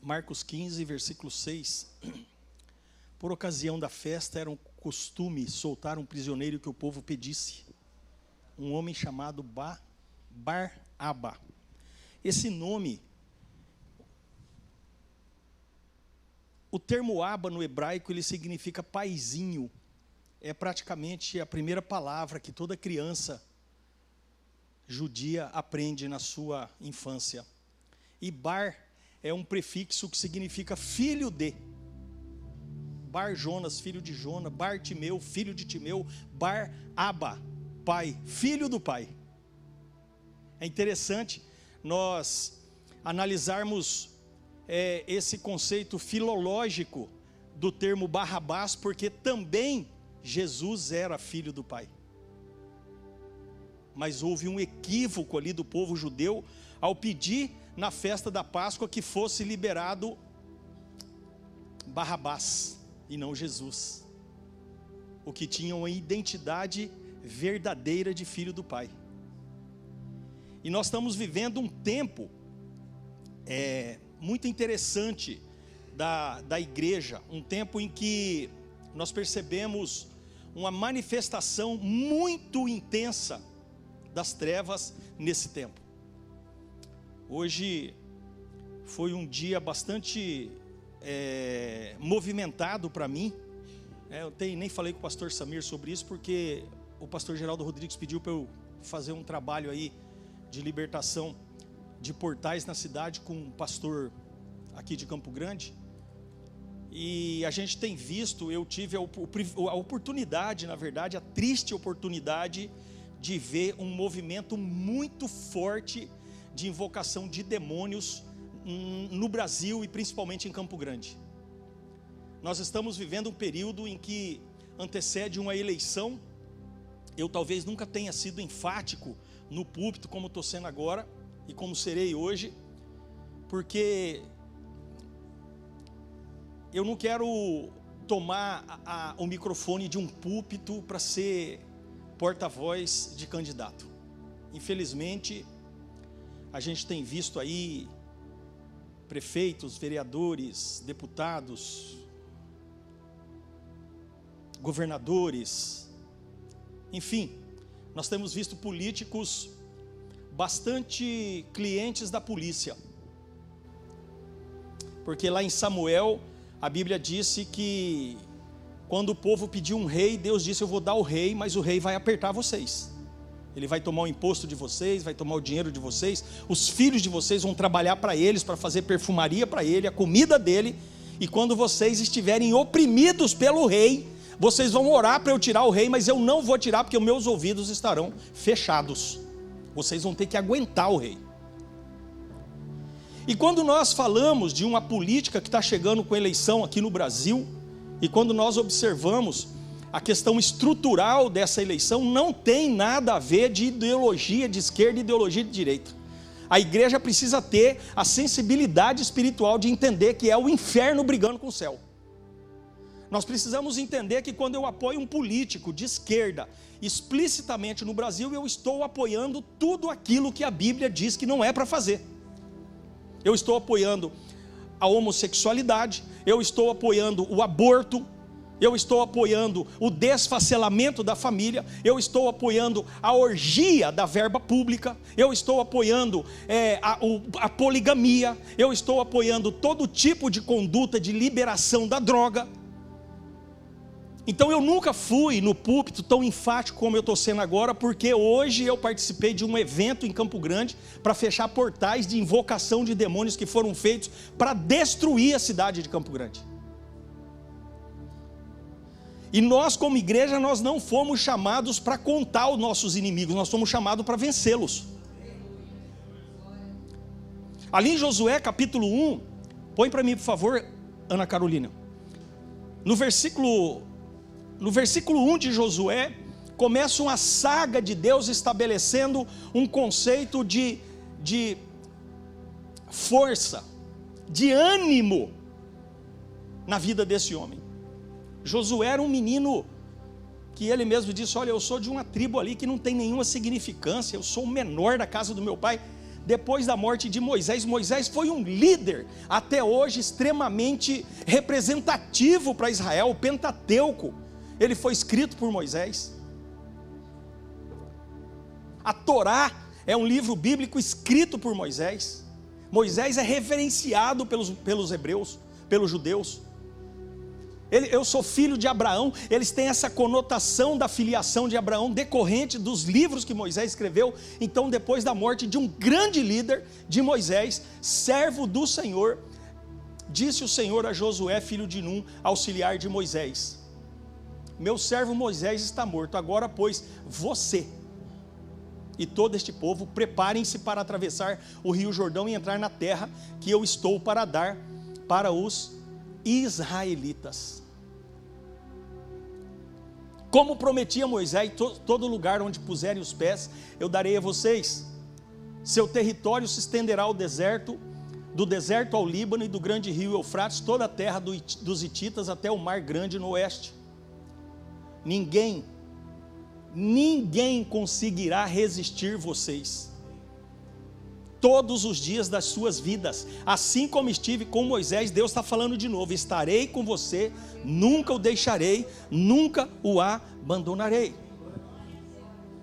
Marcos 15, versículo 6. Por ocasião da festa, era um costume soltar um prisioneiro que o povo pedisse. Um homem chamado Bar-Aba. Esse nome, o termo Aba no hebraico, ele significa paizinho. É praticamente a primeira palavra que toda criança judia aprende na sua infância. E Bar é um prefixo que significa filho de. Bar-Jonas, filho de Jonas. Bar-Timeu, filho de Timeu. Bar-Aba, pai, filho do pai. É interessante nós analisarmos esse conceito filológico do termo Barrabás, porque também Jesus era filho do pai. Mas houve um equívoco ali do povo judeu ao pedir na festa da Páscoa que fosse liberado Barrabás e não Jesus, o que tinha uma identidade verdadeira de filho do pai. E nós estamos vivendo um tempo muito interessante da igreja, um tempo em que nós percebemos uma manifestação muito intensa das trevas nesse tempo. Hoje foi um dia bastante movimentado para mim. Eu nem falei com o pastor Samir sobre isso, porque o pastor Geraldo Rodrigues pediu para eu fazer um trabalho aí de libertação de portais na cidade com um pastor aqui de Campo Grande. E a gente tem visto, eu tive a oportunidade, na verdade, a triste oportunidade de ver um movimento muito forte de invocação de demônios no Brasil e principalmente em Campo Grande. Nós estamos vivendo um período em que antecede uma eleição. Eu talvez nunca tenha sido enfático no púlpito como estou sendo agora e como serei hoje, porque eu não quero tomar o microfone de um púlpito para ser porta-voz de candidato. Infelizmente, a gente tem visto aí prefeitos, vereadores, deputados, governadores, enfim, nós temos visto políticos bastante clientes da polícia. Porque lá em Samuel, a Bíblia disse que quando o povo pediu um rei, Deus disse: eu vou dar o rei, mas o rei vai apertar vocês. Ele vai tomar o imposto de vocês, vai tomar o dinheiro de vocês, os filhos de vocês vão trabalhar para eles, para fazer perfumaria para ele, a comida dele, e quando vocês estiverem oprimidos pelo rei, vocês vão orar para eu tirar o rei, mas eu não vou tirar, porque os meus ouvidos estarão fechados. Vocês vão ter que aguentar o rei. E quando nós falamos de uma política que está chegando com eleição aqui no Brasil, e quando nós observamos a questão estrutural dessa eleição, não tem nada a ver de ideologia de esquerda e ideologia de direita. A igreja precisa ter a sensibilidade espiritual de entender que é o inferno brigando com o céu. Nós precisamos entender que quando eu apoio um político de esquerda, explicitamente no Brasil, eu estou apoiando tudo aquilo que a Bíblia diz que não é para fazer. Eu estou apoiando a homossexualidade, eu estou apoiando o aborto, eu estou apoiando o desfacelamento da família, eu estou apoiando a orgia da verba pública, eu estou apoiando a poligamia, eu estou apoiando todo tipo de conduta de liberação da droga. Então eu nunca fui no púlpito tão enfático como eu estou sendo agora, porque hoje eu participei de um evento em Campo Grande para fechar portais de invocação de demônios que foram feitos para destruir a cidade de Campo Grande. E nós como igreja, nós não fomos chamados para contar os nossos inimigos, nós fomos chamados para vencê-los. Ali em Josué capítulo 1, põe para mim por favor, Ana Carolina. No versículo 1 de Josué, começa uma saga de Deus estabelecendo um conceito de força, de ânimo na vida desse homem. Josué era um menino que ele mesmo disse: olha, eu sou de uma tribo ali que não tem nenhuma significância, eu sou o menor da casa do meu pai, depois da morte de Moisés. Moisés foi um líder, até hoje, extremamente representativo para Israel. O Pentateuco, ele foi escrito por Moisés. A Torá é um livro bíblico escrito por Moisés. Moisés é reverenciado pelos hebreus, pelos judeus. Eu sou filho de Abraão. Eles têm essa conotação da filiação de Abraão decorrente dos livros que Moisés escreveu. Então, depois da morte de um grande líder, de Moisés, servo do Senhor, disse o Senhor a Josué, filho de Num, auxiliar de Moisés: meu servo Moisés está morto. Agora, pois, você e todo este povo preparem-se para atravessar o rio Jordão e entrar na terra que eu estou para dar para os israelitas. Como prometi a Moisés, todo lugar onde puserem os pés eu darei a vocês. Seu território se estenderá ao deserto, do deserto ao Líbano e do grande rio Eufrates, toda a terra dos hititas até o mar grande no oeste. Ninguém conseguirá resistir vocês todos os dias das suas vidas, assim como estive com Moisés. Deus está falando de novo: estarei com você, nunca o deixarei, nunca o abandonarei.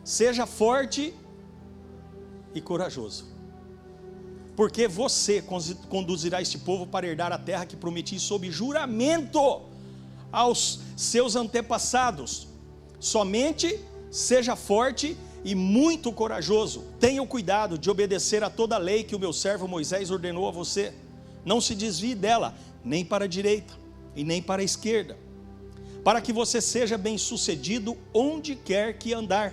Seja forte e corajoso, porque você conduzirá este povo para herdar a terra que prometi sob juramento aos seus antepassados. Somente seja forte e muito corajoso. Tenha o cuidado de obedecer a toda a lei que o meu servo Moisés ordenou a você. Não se desvie dela, nem para a direita e nem para a esquerda, para que você seja bem sucedido onde quer que andar.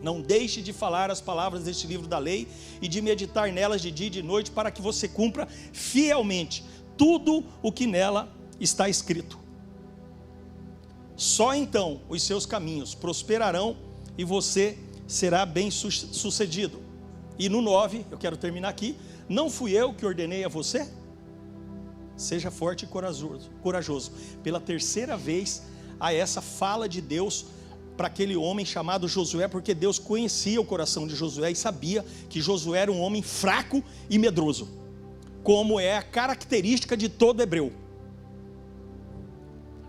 Não deixe de falar as palavras deste livro da lei e de meditar nelas de dia e de noite, para que você cumpra fielmente tudo o que nela está escrito. Só então os seus caminhos prosperarão e você será bem sucedido. E no 9, eu quero terminar aqui: não fui eu que ordenei a você? Seja forte e corajoso. Pela terceira vez há essa fala de Deus para aquele homem chamado Josué, porque Deus conhecia o coração de Josué e sabia que Josué era um homem fraco e medroso, como é a característica de todo hebreu.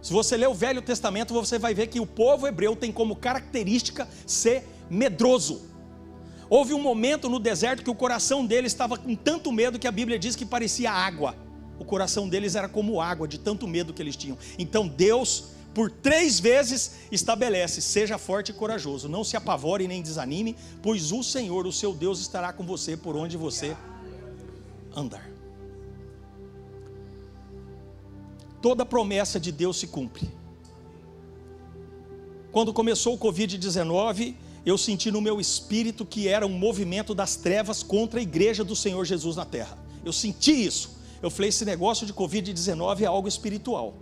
Se você ler o Velho Testamento, você vai ver que o povo hebreu tem como característica ser medroso. Houve um momento no deserto que o coração deles estava com tanto medo que a Bíblia diz que parecia água. O coração deles era como água, de tanto medo que eles tinham. Então Deus, por 3 vezes, estabelece: seja forte e corajoso, não se apavore nem desanime, pois o Senhor, o seu Deus, estará com você por onde você andar. Toda promessa de Deus se cumpre. Quando começou o Covid-19, eu senti no meu espírito que era um movimento das trevas contra a igreja do Senhor Jesus na terra. Eu senti isso. Eu falei: esse negócio de Covid-19 é algo espiritual.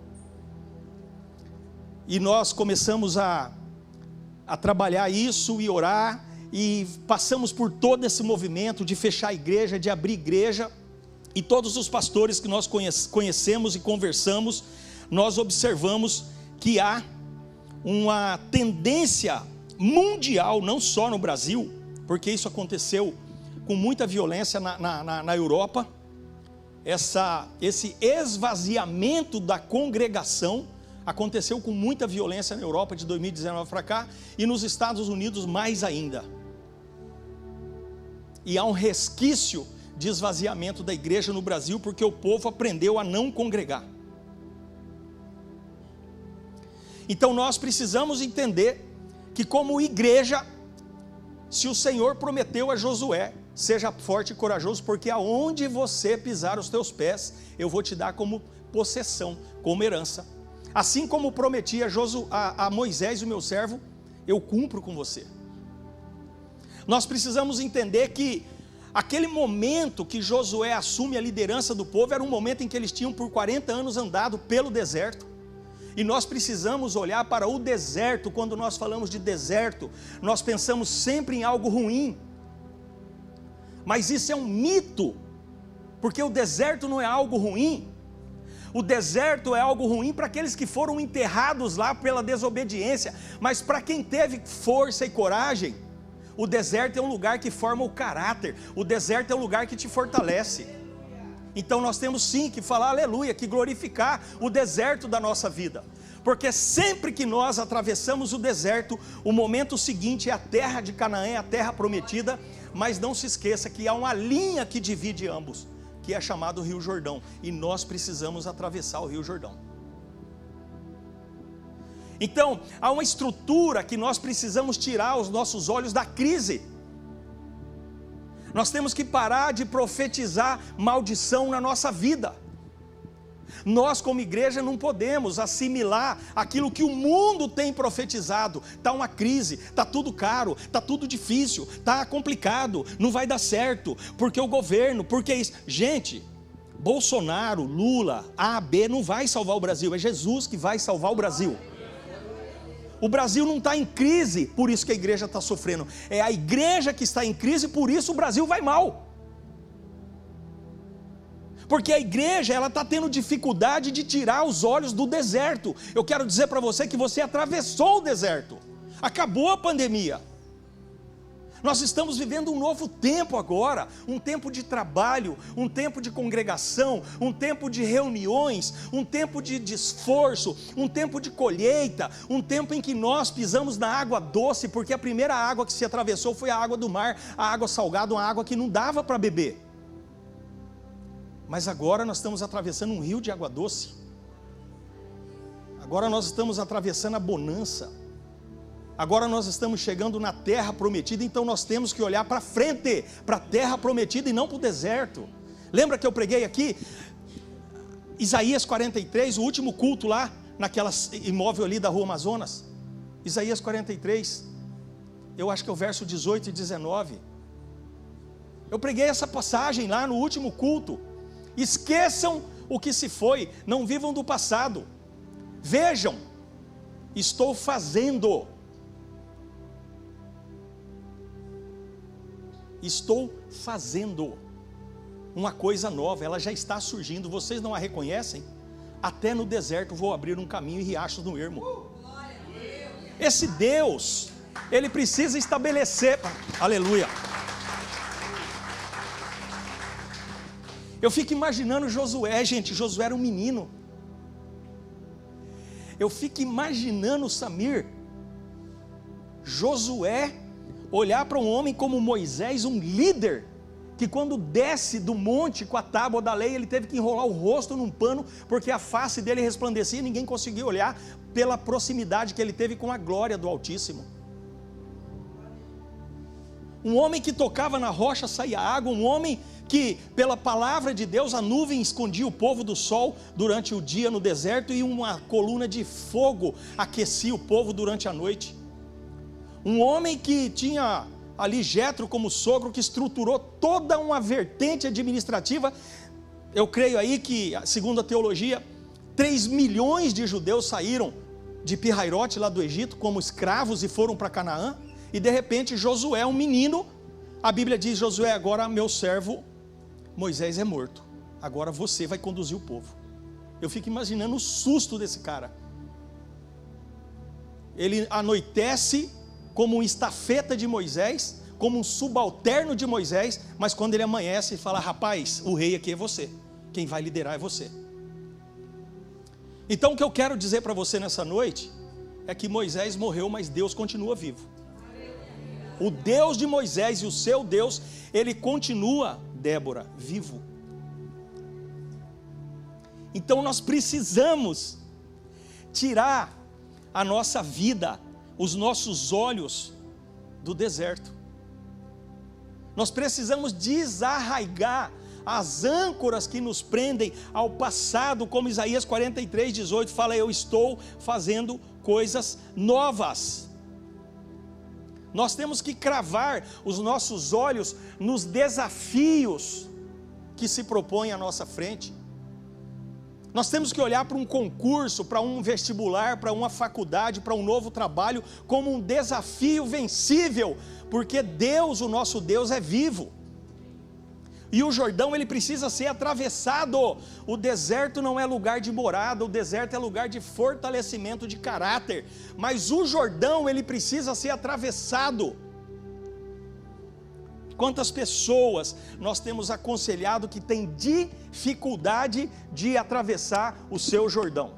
E nós começamos a trabalhar isso e orar, e passamos por todo esse movimento de fechar a igreja, de abrir igreja. E todos os pastores que nós conhecemos e conversamos, nós observamos que há uma tendência mundial, não só no Brasil, porque isso aconteceu com muita violência na Europa, esse esvaziamento da congregação aconteceu com muita violência na Europa de 2019 para cá, e nos Estados Unidos mais ainda. E há um resquício de esvaziamento da igreja no Brasil, porque o povo aprendeu a não congregar. Então nós precisamos entender que, como igreja, se o Senhor prometeu a Josué: seja forte e corajoso, porque aonde você pisar os teus pés, eu vou te dar como possessão, como herança. Assim como prometi a Moisés, o meu servo, eu cumpro com você. Nós precisamos entender que aquele momento que Josué assume a liderança do povo era um momento em que eles tinham por 40 anos andado pelo deserto. E nós precisamos olhar para o deserto. Quando nós falamos de deserto, nós pensamos sempre em algo ruim. Mas isso é um mito, porque o deserto não é algo ruim. O deserto é algo ruim para aqueles que foram enterrados lá pela desobediência, mas para quem teve força e coragem, O deserto é um lugar que forma o caráter. O deserto é um lugar que te fortalece. Então nós temos sim que falar aleluia, que glorificar o deserto da nossa vida. Porque sempre que nós atravessamos o deserto, o momento seguinte é a terra de Canaã, a terra prometida. Mas não se esqueça que há uma linha que divide ambos, que é chamado Rio Jordão. E nós precisamos atravessar o Rio Jordão. Então, há uma estrutura que nós precisamos tirar os nossos olhos da crise. Nós temos que parar de profetizar maldição na nossa vida. Nós como igreja não podemos assimilar aquilo que o mundo tem profetizado. Está uma crise, está tudo caro, está tudo difícil, está complicado, não vai dar certo, porque o governo, porque isso. Gente, Bolsonaro, Lula, A, B não vai salvar o Brasil, é Jesus que vai salvar o Brasil. O Brasil não está em crise, por isso que a igreja está sofrendo. É a igreja que está em crise, por isso o Brasil vai mal. Porque a igreja, ela está tendo dificuldade de tirar os olhos do deserto. Eu quero dizer para você que você atravessou o deserto. Acabou a pandemia. Nós estamos vivendo um novo tempo agora, um tempo de trabalho, um tempo de congregação, um tempo de reuniões, um tempo de esforço, um tempo de colheita, um tempo em que nós pisamos na água doce, porque a primeira água que se atravessou foi a água do mar, a água salgada, uma água que não dava para beber. Mas agora nós estamos atravessando um rio de água doce. Agora nós estamos atravessando a bonança. Agora nós estamos chegando na terra prometida, então nós temos que olhar para frente, para a terra prometida e não para o deserto. Lembra que eu preguei aqui, Isaías 43, o último culto lá, naquela imóvel ali da rua Amazonas? Isaías 43, eu acho que é o verso 18 e 19. Eu preguei essa passagem lá no último culto. Esqueçam o que se foi, não vivam do passado. Vejam, estou fazendo uma coisa nova, ela já está surgindo, vocês não a reconhecem? Até no deserto vou abrir um caminho e riachos no ermo. Esse Deus, Ele precisa estabelecer, aleluia. Eu fico imaginando Josué, gente, Josué era um menino. Eu fico imaginando Samir, Josué, olhar para um homem como Moisés, um líder, que quando desce do monte com a tábua da lei, ele teve que enrolar o rosto num pano, porque a face dele resplandecia e ninguém conseguia olhar pela proximidade que ele teve com a glória do Altíssimo. Um homem que tocava na rocha saía água, um homem que pela palavra de Deus a nuvem escondia o povo do sol durante o dia no deserto e uma coluna de fogo aquecia o povo durante a noite. Um homem que tinha ali Jetro como sogro, que estruturou toda uma vertente administrativa. Eu creio aí que, segundo a teologia, 3 milhões de judeus saíram de Pirairote lá do Egito como escravos e foram para Canaã. E de repente Josué, um menino, a Bíblia diz: Josué, agora meu servo Moisés é morto, agora você vai conduzir o povo. Eu fico imaginando o susto desse cara. Ele anoitece como um estafeta de Moisés, como um subalterno de Moisés, mas quando ele amanhece, ele fala: rapaz, o rei aqui é você, quem vai liderar é você. Então o que eu quero dizer para você nessa noite é que Moisés morreu, mas Deus continua vivo. O Deus de Moisés e o seu Deus, ele continua, Débora, vivo. Então nós precisamos tirar a nossa vida, os nossos olhos do deserto. Nós precisamos desarraigar as âncoras que nos prendem ao passado, como Isaías 43, 18 fala: eu estou fazendo coisas novas. Nós temos que cravar os nossos olhos nos desafios que se propõem à nossa frente. Nós temos que olhar para um concurso, para um vestibular, para uma faculdade, para um novo trabalho, como um desafio vencível, porque Deus, o nosso Deus, é vivo. E o Jordão, ele precisa ser atravessado. O deserto não é lugar de morada, o deserto é lugar de fortalecimento de caráter. Mas o Jordão, ele precisa ser atravessado. Quantas pessoas nós temos aconselhado que têm dificuldade de atravessar o seu Jordão?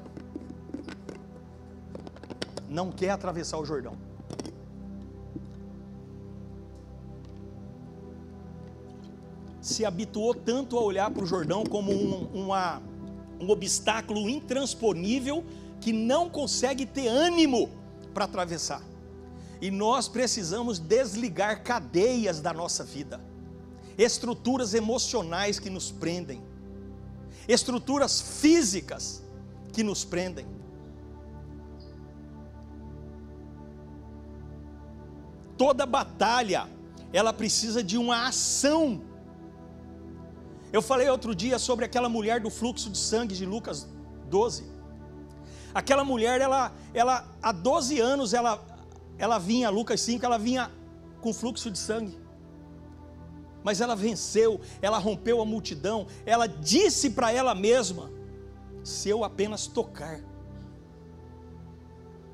Não quer atravessar o Jordão. Se habituou tanto a olhar para o Jordão como um obstáculo intransponível, que não consegue ter ânimo para atravessar. E nós precisamos desligar cadeias da nossa vida, estruturas emocionais que nos prendem, estruturas físicas que nos prendem. Toda batalha, ela precisa de uma ação. Eu falei outro dia sobre aquela mulher do fluxo de sangue de Lucas 12. Aquela mulher, ela há 12 anos, ela vinha, Lucas 5, ela vinha com fluxo de sangue. Mas ela venceu, ela rompeu a multidão, ela disse para ela mesma: se eu apenas tocar.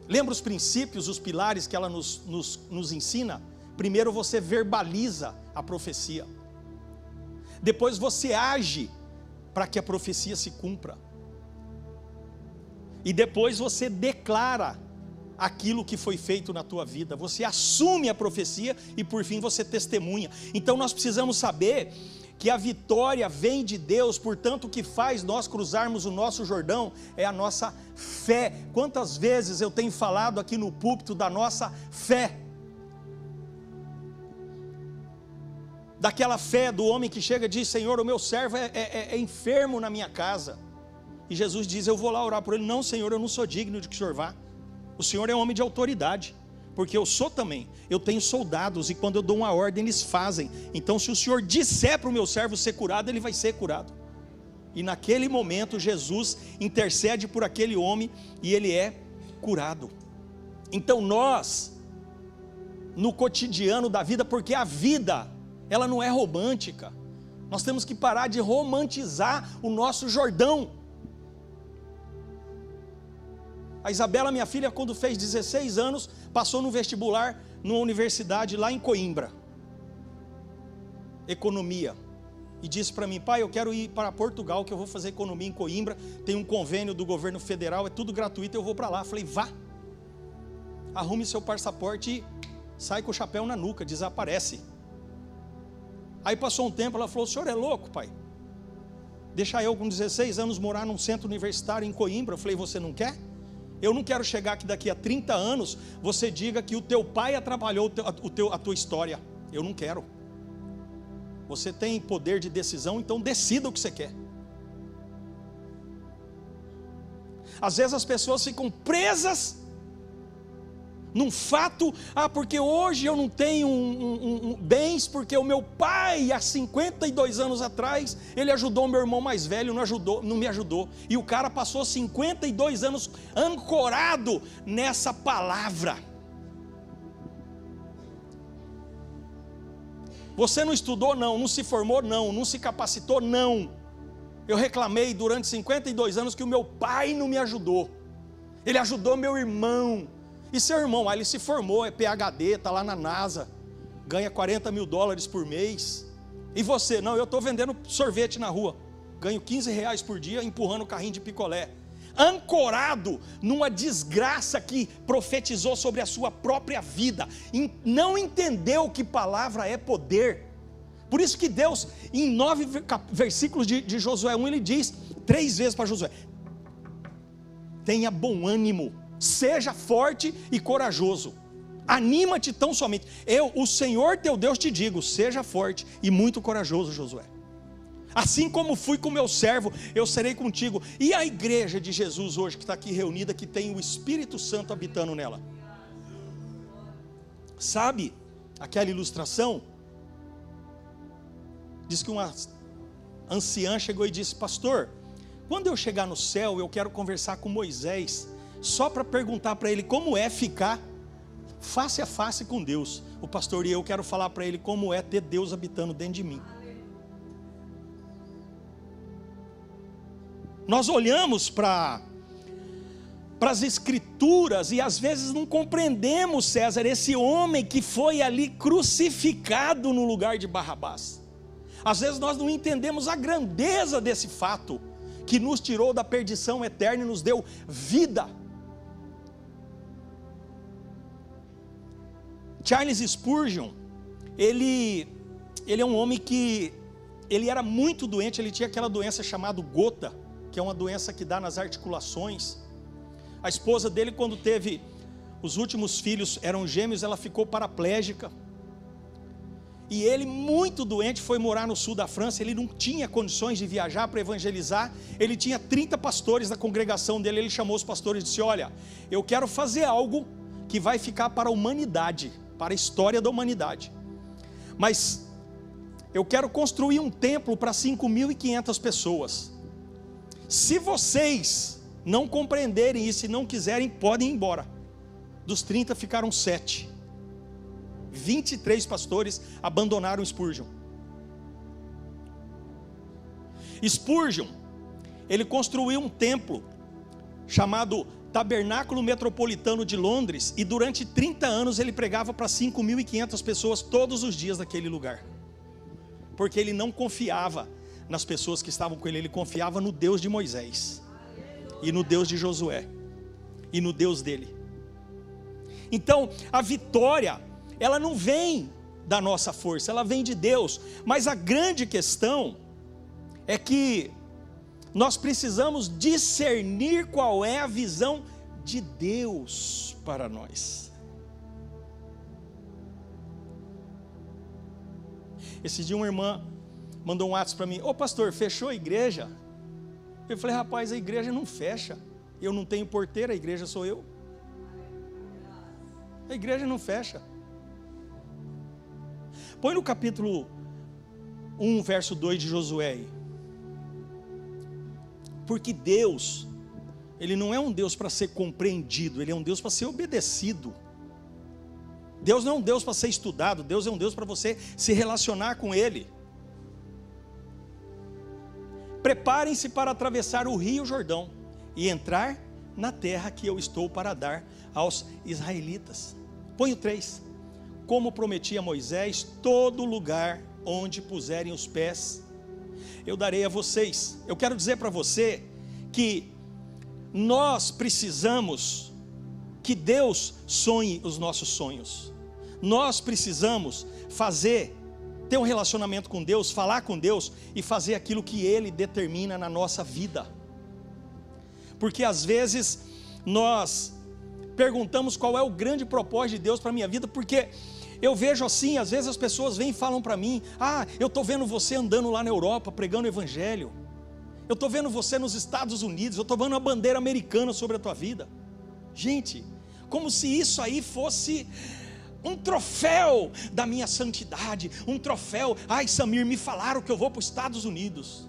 Lembra os princípios, os pilares que ela nos ensina? Primeiro você verbaliza a profecia. Depois você age para que a profecia se cumpra. E depois você declara aquilo que foi feito na tua vida. Você assume a profecia e por fim você testemunha. Então nós precisamos saber que a vitória vem de Deus, portanto o que faz nós cruzarmos o nosso Jordão é a nossa fé. Quantas vezes eu tenho falado aqui no púlpito da nossa fé? Daquela fé do homem que chega e diz: Senhor, o meu servo é enfermo na minha casa. E Jesus diz: eu vou lá orar por ele. Não, Senhor, eu não sou digno de que o Senhor vá. O Senhor é homem de autoridade, porque eu sou também. Eu tenho soldados e quando eu dou uma ordem eles fazem. Então se o Senhor disser para o meu servo ser curado, ele vai ser curado. E naquele momento Jesus intercede por aquele homem e ele é curado. Então nós, no cotidiano da vida, porque a vida, ela não é romântica, nós temos que parar de romantizar o nosso Jordão. A Isabela, minha filha, quando fez 16 anos, passou no vestibular, numa universidade lá em Coimbra, economia, e disse para mim: pai, eu quero ir para Portugal, que eu vou fazer economia em Coimbra, tem um convênio do governo federal, é tudo gratuito, eu vou para lá. Falei: vá, arrume seu passaporte e sai com o chapéu na nuca, desaparece. Aí passou um tempo, ela falou: o senhor é louco, pai? Deixar eu com 16 anos morar num centro universitário em Coimbra? Eu falei: você não quer? Eu não quero chegar aqui daqui a 30 anos, você diga que o teu pai atrapalhou a tua história. Eu não quero. Você tem poder de decisão, então decida o que você quer. Às vezes as pessoas ficam presas num fato: porque hoje eu não tenho bens, porque o meu pai, há 52 anos atrás, ele ajudou o meu irmão mais velho, não me ajudou. E o cara passou 52 anos ancorado nessa palavra. Você não estudou? Não se formou? Não se capacitou? Não. Eu reclamei durante 52 anos que o meu pai não me ajudou. Ele ajudou meu irmão. E seu irmão, ele se formou, é PhD, está lá na NASA, ganha $40 mil por mês. E você? Não, eu estou vendendo sorvete na rua, ganho R$15 por dia, empurrando o carrinho de picolé. Ancorado numa desgraça que profetizou sobre a sua própria vida, não entendeu que palavra é poder. Por isso que Deus, em 9 versículos de Josué 1, ele diz 3 vezes para Josué: tenha bom ânimo, seja forte e corajoso, anima-te tão somente. Eu, o Senhor teu Deus, te digo: seja forte e muito corajoso, Josué. Assim como fui com meu servo, eu serei contigo. E a igreja de Jesus hoje, que está aqui reunida, que tem o Espírito Santo habitando nela, sabe aquela ilustração? Diz que uma anciã chegou e disse: pastor, quando eu chegar no céu, eu quero conversar com Moisés, só para perguntar para ele como é ficar face a face com Deus. O pastor e eu quero falar para ele como é ter Deus habitando dentro de mim. Nós olhamos para para as escrituras, e às vezes não compreendemos, César, esse homem que foi ali crucificado no lugar de Barrabás. Às vezes nós não entendemos a grandeza desse fato, que nos tirou da perdição eterna e nos deu vida. Charles Spurgeon, ele é um homem que, ele era muito doente, ele tinha aquela doença chamada gota, que é uma doença que dá nas articulações. A esposa dele, quando teve os últimos filhos, eram gêmeos, ela ficou paraplégica. E ele, muito doente, foi morar no sul da França. Ele não tinha condições de viajar para evangelizar. Ele tinha 30 pastores da congregação dele. Ele chamou os pastores e disse: olha, eu quero fazer algo que vai ficar para a humanidade, para a história da humanidade. Mas eu quero construir um templo para 5.500 pessoas. Se vocês não compreenderem isso e não quiserem, podem ir embora. Dos 30 ficaram 7. 23 pastores abandonaram Spurgeon. Spurgeon, ele construiu um templo chamado Tabernáculo Metropolitano de Londres, e durante 30 anos ele pregava para 5.500 pessoas todos os dias naquele lugar, porque ele não confiava nas pessoas que estavam com ele, ele confiava no Deus de Moisés, e no Deus de Josué, e no Deus dele. Então a vitória, ela não vem da nossa força, ela vem de Deus. Mas a grande questão é que nós precisamos discernir qual é a visão de Deus para nós. Esse dia uma irmã mandou um WhatsApp para mim: ô pastor, fechou a igreja? Eu falei: rapaz, a igreja não fecha, eu não tenho porteira, a igreja sou eu. A igreja não fecha. Põe no capítulo 1, verso 2 de Josué. Porque Deus, Ele não é um Deus para ser compreendido, Ele é um Deus para ser obedecido. Deus não é um Deus para ser estudado, Deus é um Deus para você se relacionar com Ele. Preparem-se para atravessar o rio Jordão e entrar na terra que eu estou para dar aos israelitas. Põe o 3. Como prometi a Moisés, todo lugar onde puserem os pés, eu darei a vocês. Eu quero dizer para você que nós precisamos que Deus sonhe os nossos sonhos. Nós precisamos ter um relacionamento com Deus, falar com Deus e fazer aquilo que Ele determina na nossa vida. Porque às vezes nós perguntamos qual é o grande propósito de Deus para a minha vida, porque eu vejo assim, às vezes as pessoas vêm e falam para mim: ah, eu estou vendo você andando lá na Europa, pregando o evangelho. Eu estou vendo você nos Estados Unidos, eu estou vendo uma bandeira americana sobre a tua vida. Gente, como se isso aí fosse um troféu da minha santidade, um troféu: ai Samir, me falaram que eu vou para os Estados Unidos.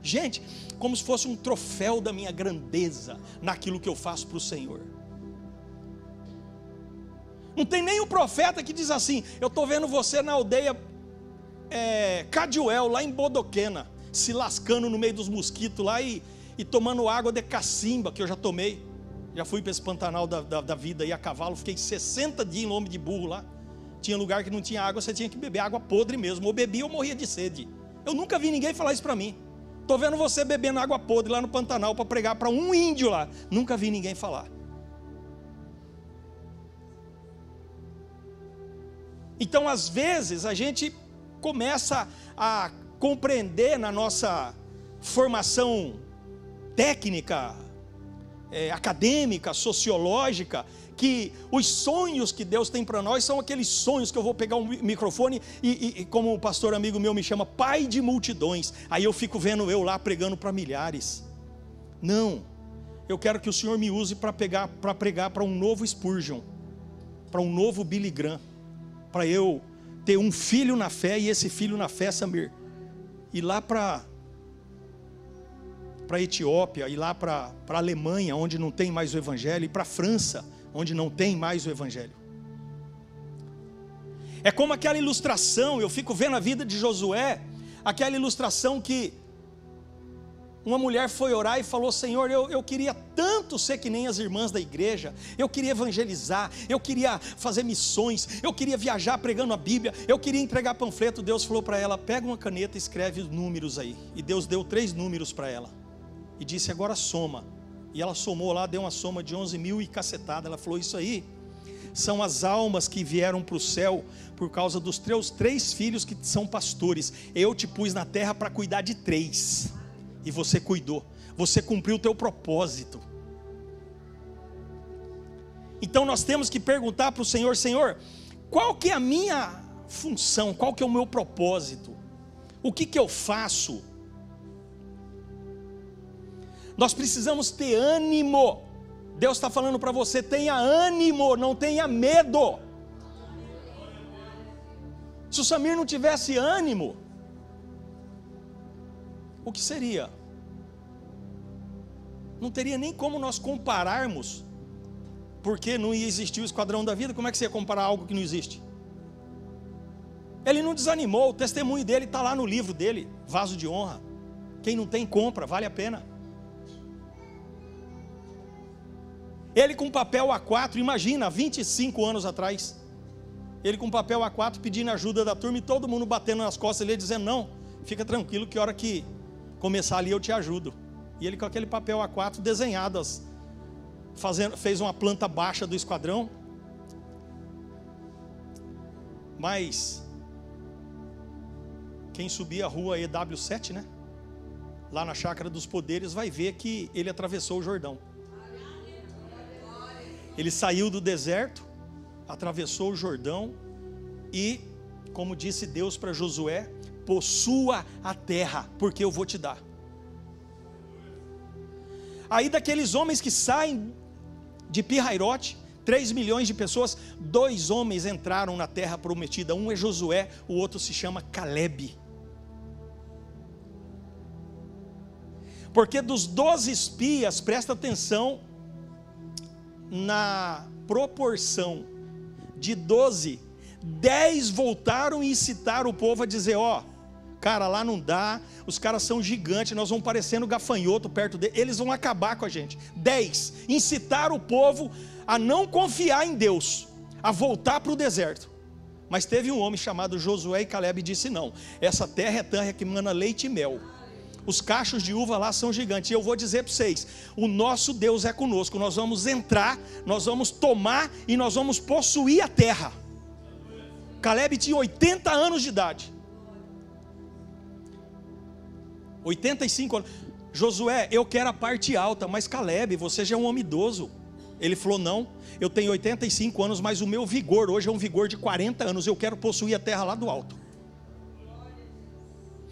Gente, como se fosse um troféu da minha grandeza naquilo que eu faço para o Senhor. Não tem nem um profeta que diz assim: eu estou vendo você na aldeia Caduel, lá em Bodoquena, se lascando no meio dos mosquitos lá e tomando água de cacimba, que eu já tomei. Já fui para esse Pantanal da vida aí a cavalo, fiquei 60 dias em lombo de burro lá. Tinha lugar que não tinha água, você tinha que beber água podre mesmo, ou bebia ou morria de sede. Eu nunca vi ninguém falar isso para mim. Estou vendo você bebendo água podre lá no Pantanal para pregar para um índio lá. Nunca vi ninguém falar. Então às vezes a gente começa a compreender na nossa formação técnica, acadêmica, sociológica, que os sonhos que Deus tem para nós são aqueles sonhos que eu vou pegar um microfone e como um pastor amigo meu me chama, pai de multidões. Aí eu fico vendo eu lá pregando para milhares. Não, eu quero que o Senhor me use para pregar para um novo Spurgeon, para um novo Billy Graham, para eu ter um filho na fé, e esse filho na fé, Samir, ir lá para a Etiópia, ir lá para a Alemanha, onde não tem mais o Evangelho, e para a França, onde não tem mais o Evangelho. É como aquela ilustração, eu fico vendo a vida de Josué, aquela ilustração que Uma mulher foi orar e falou: Senhor, eu queria tanto ser que nem as irmãs da igreja, eu queria evangelizar, eu queria fazer missões, eu queria viajar pregando a Bíblia, eu queria entregar panfleto. Deus falou para ela: pega uma caneta e escreve os números aí. E Deus deu 3 números para ela e disse: agora soma. E ela somou lá, deu uma soma de 11.000 e cacetada. Ela falou: isso aí são as almas que vieram para o céu por causa dos teus 3 filhos que são pastores. Eu te pus na terra para cuidar de 3. E você cuidou, você cumpriu o teu propósito. Então nós temos que perguntar para o Senhor: Senhor, qual que é a minha função? Qual que é o meu propósito? O que eu faço? Nós precisamos ter ânimo. Deus está falando para você: tenha ânimo, não tenha medo. Se o Samir não tivesse ânimo, o que seria? Não teria nem como nós compararmos, porque não ia existir o Esquadrão da Vida. Como é que você ia comparar algo que não existe? Ele não desanimou, o testemunho dele está lá no livro dele, Vaso de Honra. Quem não tem, compra, vale a pena. Ele com papel A4, imagina, 25 anos atrás, ele com papel A4 pedindo ajuda da turma e todo mundo batendo nas costas dele, dizendo: não, fica tranquilo que a hora que começar ali eu te ajudo. E ele com aquele papel A4 desenhado, fez uma planta baixa do esquadrão. Mas quem subir a rua EW7, né, lá na Chácara dos Poderes, vai ver que ele atravessou o Jordão. Ele saiu do deserto, atravessou o Jordão e, como disse Deus para Josué: possua a terra, porque eu vou te dar. Aí daqueles homens que saem de Pi-Hairote, 3 milhões de pessoas, 2 homens entraram na terra prometida. Um é Josué, o outro se chama Calebe. Porque dos 12 espias, presta atenção na proporção de 12, 10 voltaram e incitaram o povo a dizer: ó, cara, lá não dá, os caras são gigantes, nós vamos parecendo gafanhoto perto deles, eles vão acabar com a gente. 10 incitaram o povo a não confiar em Deus, a voltar para o deserto. Mas teve um homem chamado Josué e Calebe e disse: não, essa terra é terra que mana leite e mel, os cachos de uva lá são gigantes, e eu vou dizer para vocês: o nosso Deus é conosco, nós vamos entrar, nós vamos tomar e nós vamos possuir a terra. Calebe tinha 80 anos de idade, 85 anos. Josué, eu quero a parte alta, mas Calebe, você já é um homem idoso. Ele falou: não, eu tenho 85 anos, mas o meu vigor hoje é um vigor de 40 anos, eu quero possuir a terra lá do alto.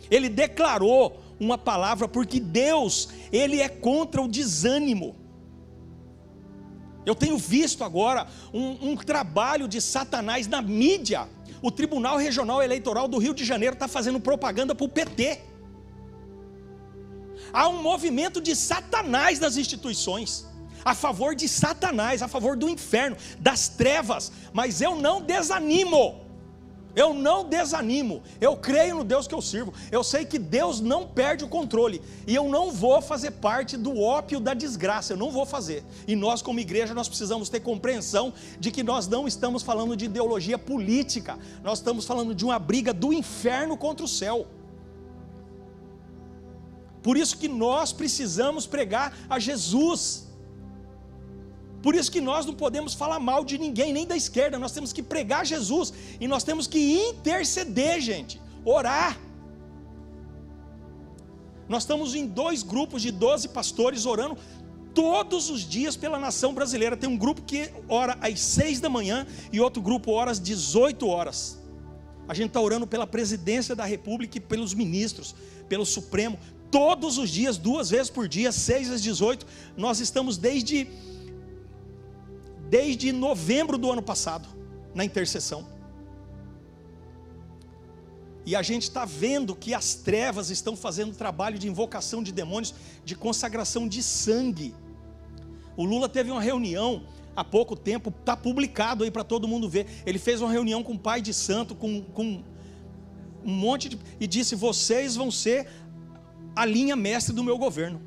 Ele declarou uma palavra, porque Deus, Ele é contra o desânimo. Eu tenho visto agora um trabalho de Satanás na mídia. O Tribunal Regional Eleitoral do Rio de Janeiro está fazendo propaganda para o PT. Há um movimento de Satanás nas instituições, a favor de Satanás, a favor do inferno, das trevas. Mas eu não desanimo. Eu não desanimo, eu creio no Deus que eu sirvo, eu sei que Deus não perde o controle, e eu não vou fazer parte do ópio da desgraça, eu não vou fazer. E nós como igreja, nós precisamos ter compreensão de que nós não estamos falando de ideologia política, nós estamos falando de uma briga do inferno contra o céu. Por isso que nós precisamos pregar a Jesus. Por isso que nós não podemos falar mal de ninguém, nem da esquerda. Nós temos que pregar Jesus, e nós temos que interceder, gente, orar. Nós estamos em 2 grupos de 12 pastores orando todos os dias pela nação brasileira. Tem um grupo que ora às 6 da manhã e outro grupo ora às 18 horas. A gente está orando pela presidência da república e pelos ministros, pelo Supremo, todos os dias, 2 vezes por dia, 6 às 18. Nós estamos desde novembro do ano passado, na intercessão. E a gente está vendo que as trevas estão fazendo trabalho de invocação de demônios, de consagração de sangue. O Lula teve uma reunião há pouco tempo, está publicado aí para todo mundo ver. Ele fez uma reunião com o pai de santo, com um monte de... e disse: vocês vão ser a linha mestre do meu governo.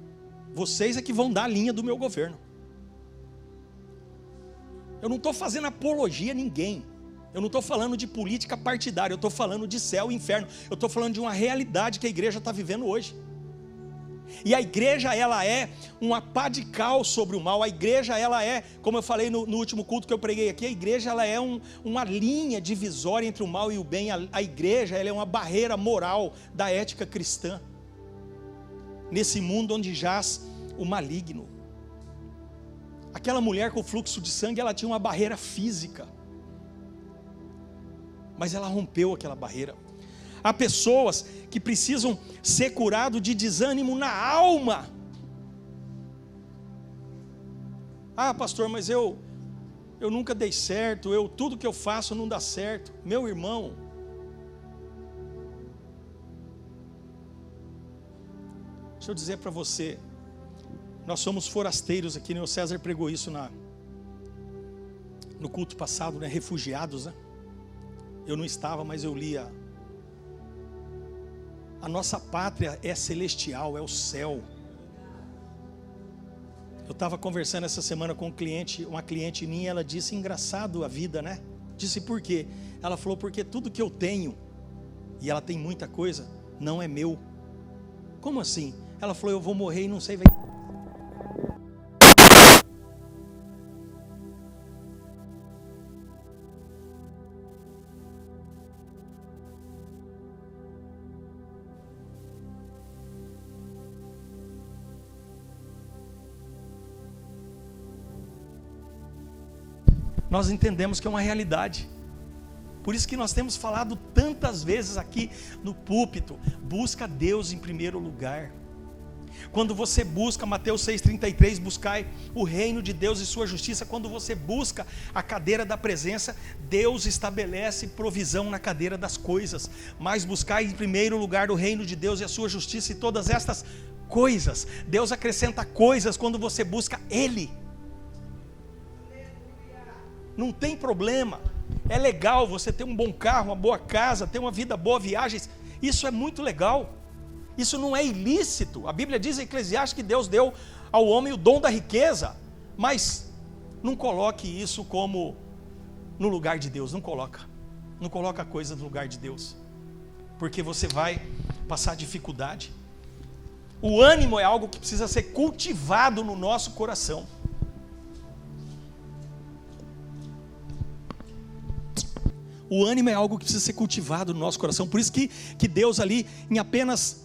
Vocês é que vão dar a linha do meu governo. Eu não estou fazendo apologia a ninguém. Eu não estou falando de política partidária. Eu estou falando de céu e inferno. Eu estou falando de uma realidade que a igreja está vivendo hoje. E a igreja, ela é uma pá de cal sobre o mal. A igreja, ela é, como eu falei no último culto que eu preguei aqui, a igreja, ela é uma linha divisória entre o mal e o bem. A igreja, ela é uma barreira moral da ética cristã, nesse mundo onde jaz o maligno. Aquela mulher com fluxo de sangue, ela tinha uma barreira física, mas ela rompeu aquela barreira. Há pessoas que precisam ser curadas de desânimo na alma. Ah, pastor, mas eu nunca dei certo, tudo que eu faço não dá certo. Meu irmão, deixa eu dizer para você, nós somos forasteiros aqui, né? O César pregou isso no culto passado, né? Refugiados, né? Eu não estava, mas eu lia. A nossa pátria é celestial, é o céu. Eu estava conversando essa semana com uma cliente minha, ela disse, engraçado a vida, né? Disse, por quê? Ela falou, porque tudo que eu tenho, e ela tem muita coisa, não é meu. Como assim? Ela falou, eu vou morrer e não sei, vai... Nós entendemos que é uma realidade. Por isso que nós temos falado tantas vezes aqui no púlpito, busca Deus em primeiro lugar. Quando você busca, Mateus 6,33, buscai o reino de Deus e sua justiça. Quando você busca a cadeira da presença, Deus estabelece provisão na cadeira das coisas. Mas buscai em primeiro lugar o reino de Deus e a sua justiça, e todas estas coisas, Deus acrescenta coisas quando você busca Ele. Não tem problema, é legal você ter um bom carro, uma boa casa, ter uma vida boa, viagens, isso é muito legal, isso não é ilícito. A Bíblia diz em Eclesiastes que Deus deu ao homem o dom da riqueza, mas não coloque isso como no lugar de Deus, não coloca a coisa no lugar de Deus, porque você vai passar dificuldade. O ânimo é algo que precisa ser cultivado no nosso coração. O ânimo é algo que precisa ser cultivado no nosso coração. Por isso que Deus ali, em apenas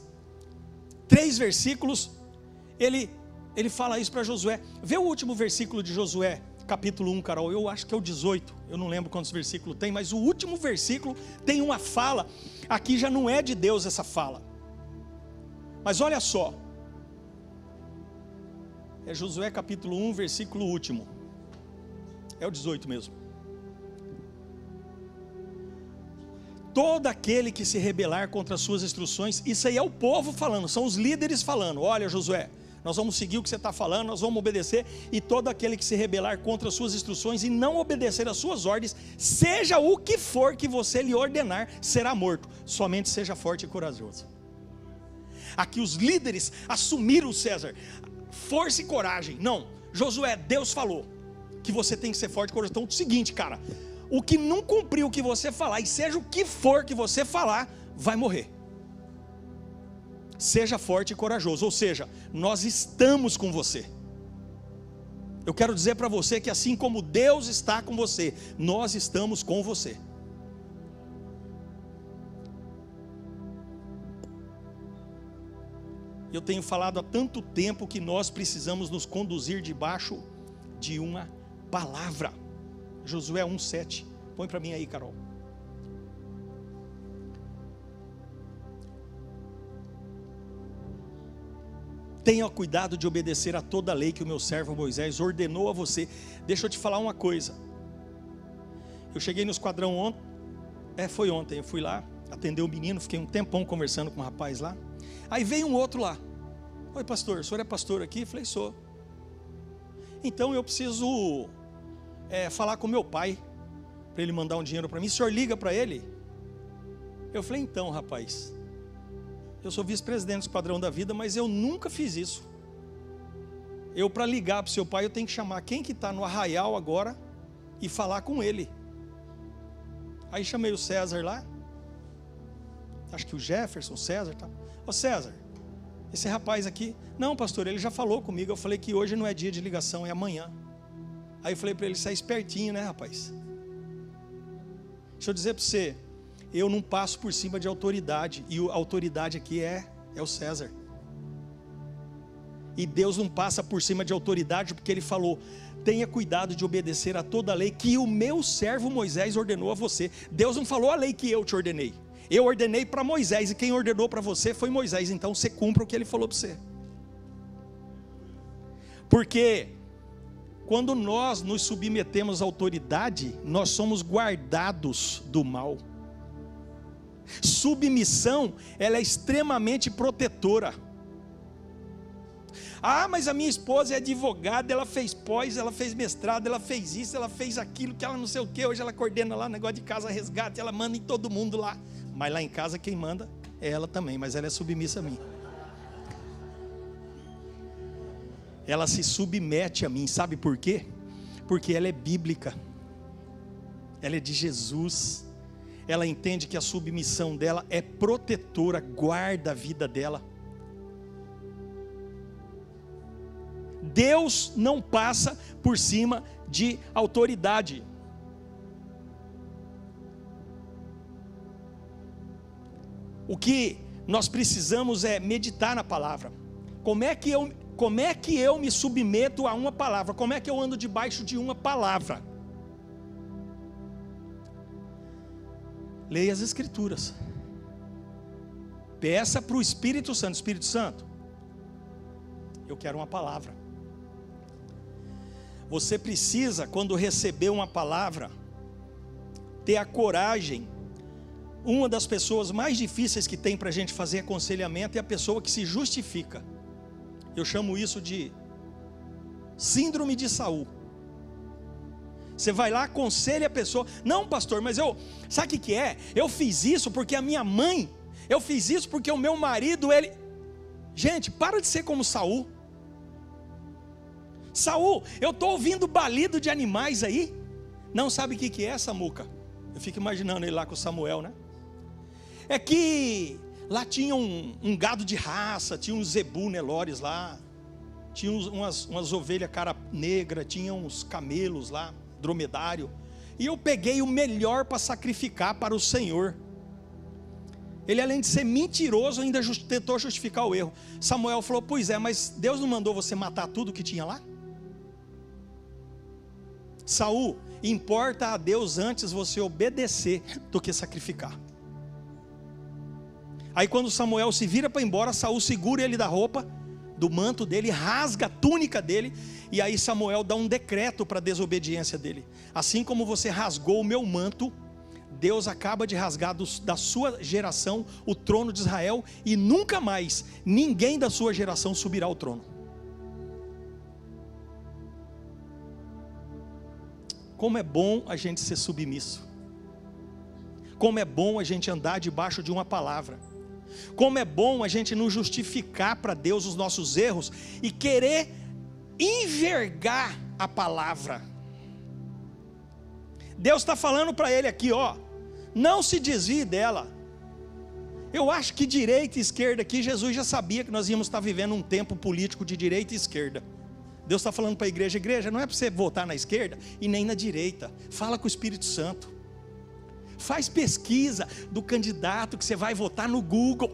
3 versículos, Ele fala isso para Josué. Vê o último versículo de Josué, capítulo 1, Carol. Eu acho que é o 18, eu não lembro quantos versículos tem, mas o último versículo tem uma fala. Aqui já não é de Deus essa fala, mas olha só, é Josué capítulo 1, versículo último, é o 18 mesmo. Todo aquele que se rebelar contra as suas instruções, isso aí é o povo falando, são os líderes falando, olha Josué, nós vamos seguir o que você está falando, nós vamos obedecer, e todo aquele que se rebelar contra as suas instruções e não obedecer às suas ordens, seja o que for que você lhe ordenar, será morto. Somente seja forte e corajoso. Aqui os líderes assumiram, César, força e coragem. Não, Josué, Deus falou que você tem que ser forte e corajoso. Então é o seguinte, cara, o que não cumpriu o que você falar, e seja o que for que você falar, vai morrer. Seja forte e corajoso, ou seja, nós estamos com você. Eu quero dizer para você que assim como Deus está com você, nós estamos com você. Eu tenho falado há tanto tempo que nós precisamos nos conduzir debaixo de uma palavra. Josué 1,7, põe para mim aí, Carol. Tenha cuidado de obedecer a toda a lei que o meu servo Moisés ordenou a você. Deixa eu te falar uma coisa. Eu cheguei no esquadrão ontem, foi ontem, eu fui lá, atender o menino, fiquei um tempão conversando com um rapaz lá. Aí veio um outro lá. Oi pastor, o senhor é pastor aqui? Eu falei, sou. Então eu preciso falar com meu pai, para ele mandar um dinheiro para mim. O senhor liga para ele? Eu falei, então rapaz, Eu sou vice-presidente do Esquadrão da Vida, mas eu nunca fiz isso. Eu, para ligar para o seu pai, eu tenho que chamar quem que está no arraial agora e falar com ele. Aí chamei o César lá, acho que o Jefferson, o César, tá? Ô César, esse rapaz aqui, não pastor, ele já falou comigo, eu falei que hoje não é dia de ligação, é amanhã. Aí eu falei para ele, você é espertinho, né rapaz? Deixa eu dizer para você, eu não passo por cima de autoridade, e a autoridade aqui é o César. E Deus não passa por cima de autoridade, porque Ele falou, tenha cuidado de obedecer a toda a lei que o meu servo Moisés ordenou a você. Deus não falou a lei que eu te ordenei. Eu ordenei para Moisés, e quem ordenou para você foi Moisés, então você cumpra o que Ele falou para você. Porque quando nós nos submetemos à autoridade, nós somos guardados do mal. Submissão, ela é extremamente protetora. Ah, mas a minha esposa é advogada, ela fez pós, ela fez mestrado, ela fez isso, ela fez aquilo, que ela não sei o que, hoje ela coordena lá, negócio de casa resgate, ela manda em todo mundo lá. Mas lá em casa quem manda é ela também, mas ela é submissa a mim. Ela se submete a mim, sabe por quê? Porque ela é bíblica, ela é de Jesus, ela entende que a submissão dela é protetora, guarda a vida dela. Deus não passa por cima de autoridade. O que nós precisamos é meditar na palavra. Como é que eu me submeto a uma palavra? Como é que eu ando debaixo de uma palavra? Leia as Escrituras. Peça para o Espírito Santo. Espírito Santo, eu quero uma palavra. Você precisa, quando receber uma palavra, ter a coragem. Uma das pessoas mais difíceis que tem para a gente fazer aconselhamento é a pessoa que se justifica. Eu chamo isso de síndrome de Saul. Você vai lá, aconselha a pessoa. Não pastor, mas sabe o que é? Eu fiz isso porque a minha mãe, eu fiz isso porque o meu marido, ele... Gente, para de ser como Saul. Saul, eu estou ouvindo balido de animais aí. Não sabe o que é, Samuca? Eu fico imaginando ele lá com o Samuel, né? É que lá tinha um gado de raça, tinha uns zebu nelores lá, tinha umas ovelhas cara negra, tinha uns camelos lá, dromedário, e eu peguei o melhor para sacrificar para o Senhor. Ele, além de ser mentiroso, ainda tentou justificar o erro. Samuel falou, pois é, mas Deus não mandou você matar tudo que tinha lá? Saul, importa a Deus antes você obedecer do que sacrificar. Aí quando Samuel se vira para ir embora, Saul segura ele da roupa, do manto dele, rasga a túnica dele, e aí Samuel dá um decreto para a desobediência dele. Assim como você rasgou o meu manto, Deus acaba de rasgar da sua geração o trono de Israel, e nunca mais ninguém da sua geração subirá ao trono. Como é bom a gente ser submisso. Como é bom a gente andar debaixo de uma palavra. Como é bom a gente não justificar para Deus os nossos erros e querer envergar a palavra. Deus está falando para ele aqui, ó, não se desvie dela. Eu acho que direita e esquerda aqui, Jesus já sabia que nós íamos estar vivendo um tempo político de direita e esquerda. Deus está falando para a igreja, não é para você votar na esquerda e nem na direita, fala com o Espírito Santo, faz pesquisa do candidato que você vai votar no Google,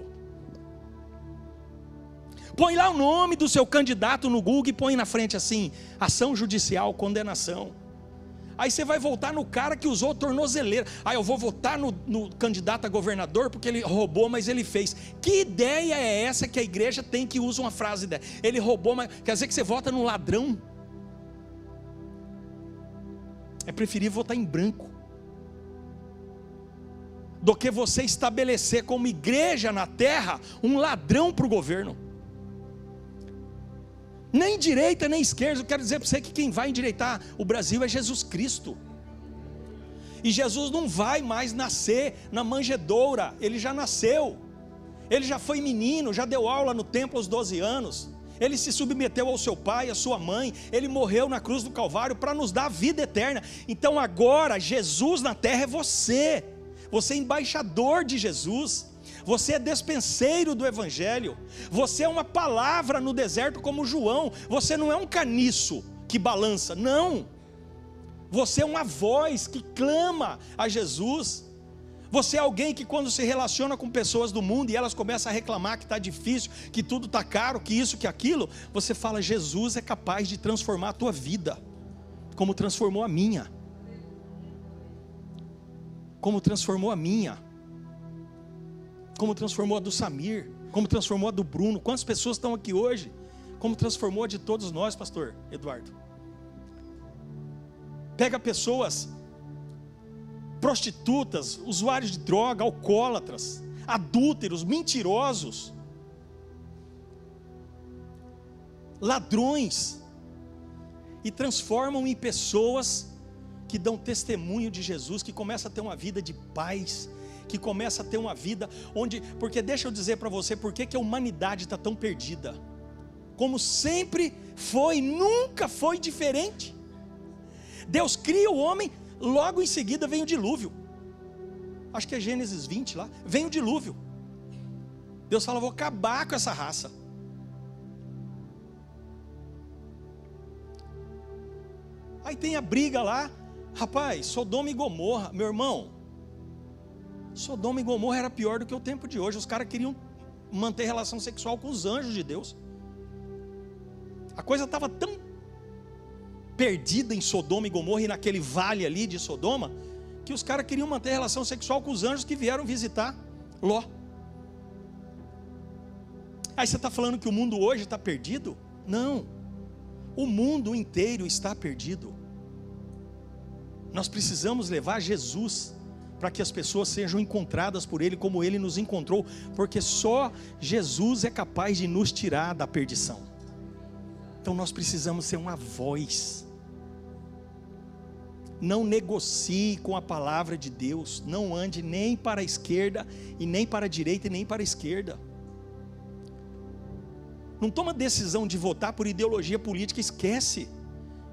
põe lá o nome do seu candidato no Google e põe na frente assim, ação judicial, condenação. Aí você vai votar no cara que usou tornozeleira. Aí eu vou votar no candidato a governador porque ele roubou, mas ele fez. Que ideia é essa que a igreja tem que usa uma frase dessa? Ele roubou, mas quer dizer que você vota no ladrão? É preferível votar em branco do que você estabelecer como igreja na terra um ladrão para o governo. Nem direita nem esquerda. Eu quero dizer para você que quem vai endireitar o Brasil é Jesus Cristo. E Jesus não vai mais nascer na manjedoura, ele já nasceu. Ele já foi menino, já deu aula no templo aos 12 anos. Ele se submeteu ao seu pai, à sua mãe. Ele morreu na cruz do Calvário para nos dar a vida eterna. Então agora Jesus na terra é você. Você é embaixador de Jesus. Você é despenseiro do Evangelho. Você é uma palavra no deserto como João. Você não é um caniço que balança, não. Você é uma voz que clama a Jesus. Você é alguém que quando se relaciona com pessoas do mundo e elas começam a reclamar que está difícil, que tudo está caro, que isso, que aquilo, você fala, Jesus é capaz de transformar a tua vida, como transformou a minha. Como transformou a minha. Como transformou a do Samir, como transformou a do Bruno. Quantas pessoas estão aqui hoje? Como transformou a de todos nós, pastor Eduardo. Pega pessoas prostitutas, usuários de droga, alcoólatras, adúlteros, mentirosos, ladrões, e transformam em pessoas que dão testemunho de Jesus, que começam a ter uma vida de paz, que começa a ter uma vida onde, porque deixa eu dizer para você, por que a humanidade está tão perdida, como sempre foi, nunca foi diferente. Deus cria o homem, logo em seguida vem o dilúvio, acho que é Gênesis 20 lá, vem o dilúvio, Deus fala, vou acabar com essa raça. Aí tem a briga lá, rapaz, Sodoma e Gomorra, meu irmão, Sodoma e Gomorra era pior do que o tempo de hoje. Os caras queriam manter relação sexual com os anjos de Deus. A coisa estava tão perdida em Sodoma e Gomorra e naquele vale ali de Sodoma, que os caras queriam manter relação sexual com os anjos que vieram visitar Ló. Aí você está falando que o mundo hoje está perdido? Não, o mundo inteiro está perdido. Nós precisamos levar Jesus para que as pessoas sejam encontradas por Ele como Ele nos encontrou, porque só Jesus é capaz de nos tirar da perdição. Então nós precisamos ser uma voz. Não negocie com a palavra de Deus, não ande nem para a esquerda, e nem para a direita, e nem para a esquerda. Não toma decisão de votar por ideologia política, esquece.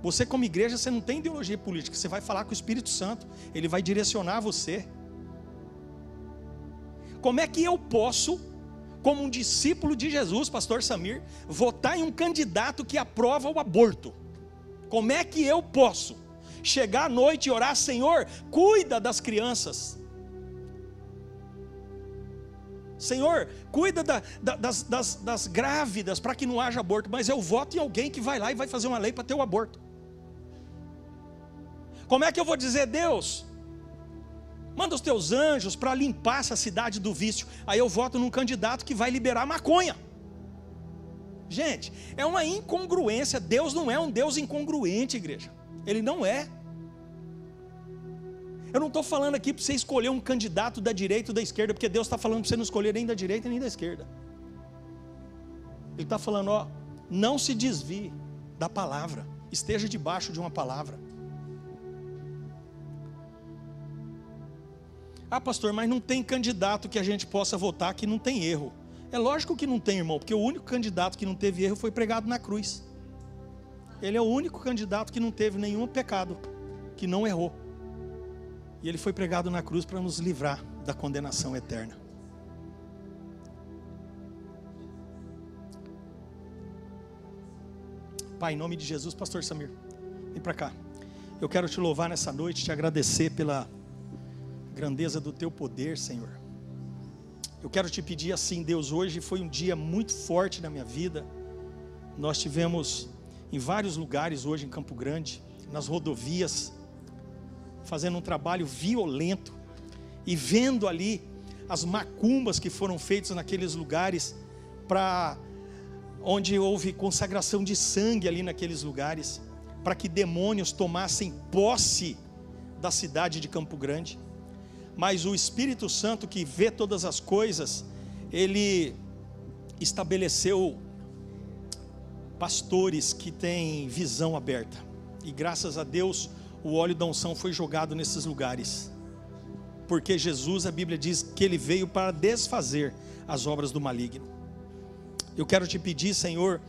Você como igreja, você não tem ideologia política, você vai falar com o Espírito Santo, Ele vai direcionar você. Como é que eu posso, como um discípulo de Jesus, pastor Samir, votar em um candidato que aprova o aborto? Como é que eu posso chegar à noite e orar, Senhor, cuida das crianças, Senhor, cuida das grávidas, para que não haja aborto, mas eu voto em alguém que vai lá e vai fazer uma lei para ter o aborto? Como é que eu vou dizer, Deus, manda os teus anjos para limpar essa cidade do vício? Aí eu voto num candidato que vai liberar maconha. Gente, é uma incongruência. Deus não é um Deus incongruente, igreja. Ele não é. Eu não estou falando aqui para você escolher um candidato da direita ou da esquerda, porque Deus está falando para você não escolher nem da direita nem da esquerda. Ele está falando, ó, não se desvie da palavra, esteja debaixo de uma palavra. Ah, pastor, mas não tem candidato que a gente possa votar que não tem erro. É lógico que não tem, irmão, porque o único candidato que não teve erro foi pregado na cruz. Ele é o único candidato que não teve nenhum pecado, que não errou. E ele foi pregado na cruz para nos livrar da condenação eterna. Pai, em nome de Jesus, pastor Samir, vem para cá. Eu quero te louvar nessa noite, te agradecer pela grandeza do teu poder, Senhor. Eu quero te pedir assim, Deus, hoje foi um dia muito forte na minha vida. Nós tivemos em vários lugares hoje em Campo Grande, nas rodovias, fazendo um trabalho violento e vendo ali as macumbas que foram feitas naqueles lugares, onde houve consagração de sangue ali naqueles lugares, para que demônios tomassem posse da cidade de Campo Grande. Mas o Espírito Santo, que vê todas as coisas, Ele estabeleceu pastores que têm visão aberta, e graças a Deus o óleo da unção foi jogado nesses lugares, porque Jesus, a Bíblia diz que Ele veio para desfazer as obras do maligno. Eu quero te pedir, Senhor,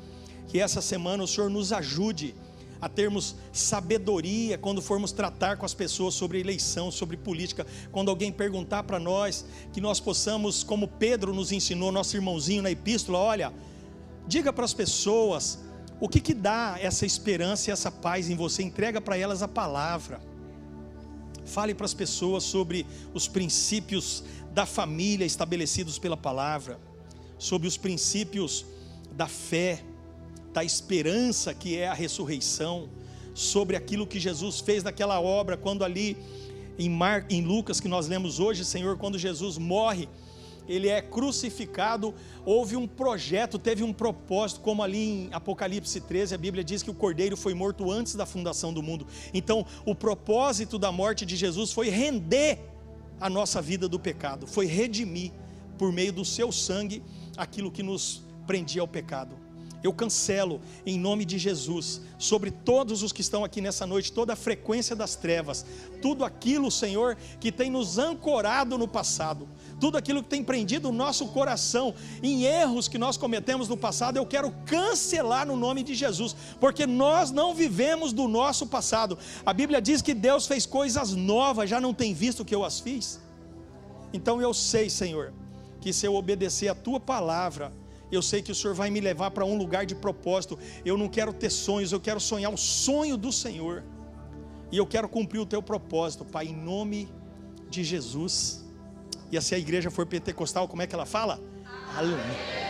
que essa semana o Senhor nos ajude a termos sabedoria quando formos tratar com as pessoas sobre eleição, sobre política. Quando alguém perguntar para nós, que nós possamos, como Pedro nos ensinou, nosso irmãozinho na epístola, olha, diga para as pessoas o que dá essa esperança e essa paz em você, entrega para elas a palavra. Fale para as pessoas sobre os princípios da família estabelecidos pela palavra, sobre os princípios da fé, da esperança que é a ressurreição, sobre aquilo que Jesus fez naquela obra, quando ali em Lucas, que nós lemos hoje, Senhor, quando Jesus morre, ele é crucificado, houve um projeto, teve um propósito, como ali em Apocalipse 13, a Bíblia diz que o Cordeiro foi morto antes da fundação do mundo. Então, o propósito da morte de Jesus foi render a nossa vida do pecado, foi redimir, por meio do seu sangue, aquilo que nos prendia ao pecado. Eu cancelo, em nome de Jesus, sobre todos os que estão aqui nessa noite, toda a frequência das trevas, tudo aquilo, Senhor, que tem nos ancorado no passado, tudo aquilo que tem prendido o nosso coração em erros que nós cometemos no passado, eu quero cancelar no nome de Jesus, porque nós não vivemos do nosso passado. A Bíblia diz que Deus fez coisas novas, já não tem visto que eu as fiz? Então eu sei, Senhor, que se eu obedecer a Tua palavra, eu sei que o Senhor vai me levar para um lugar de propósito. Eu não quero ter sonhos, eu quero sonhar o sonho do Senhor, e eu quero cumprir o Teu propósito, Pai, em nome de Jesus. E se a igreja for pentecostal, como é que ela fala? Aleluia.